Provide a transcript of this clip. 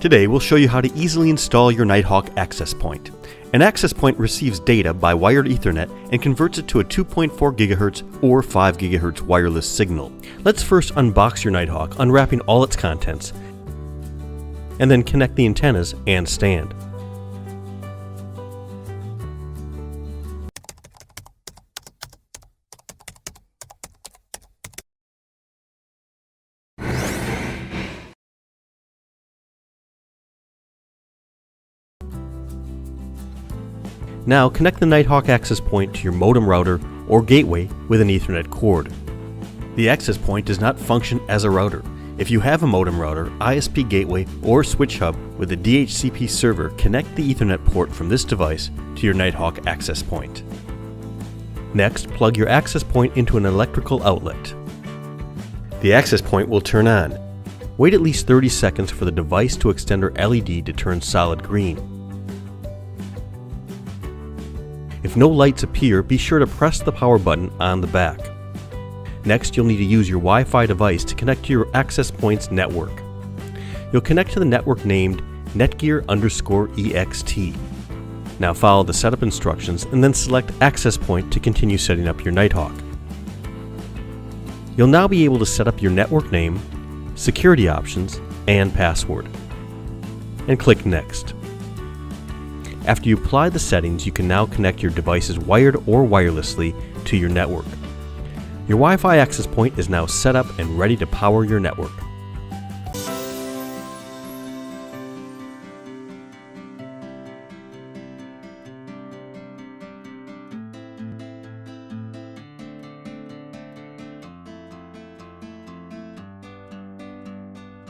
Today we'll show you how to easily install your Nighthawk access point. An access point receives data by wired Ethernet and converts it to a 2.4 GHz or 5 GHz wireless signal. Let's first unbox your Nighthawk, unwrapping all its contents, and then connect the antennas and stand. Now connect the Nighthawk access point to your modem router or gateway with an Ethernet cord. The access point does not function as a router. If you have a modem router, ISP gateway, or switch hub with a DHCP server, connect the Ethernet port from this device to your Nighthawk access point. Next, plug your access point into an electrical outlet. The access point will turn on. Wait at least 30 seconds for the device to extender LED to turn solid green. If no lights appear, be sure to press the power button on the back. Next, you'll need to use your Wi-Fi device to connect to your access point's network. You'll connect to the network named NETGEAR_EXT. Now follow the setup instructions and then select Access Point to continue setting up your Nighthawk. You'll now be able to set up your network name, security options, and password. And click Next. After you apply the settings, you can now connect your devices wired or wirelessly to your network. Your Wi-Fi access point is now set up and ready to power your network.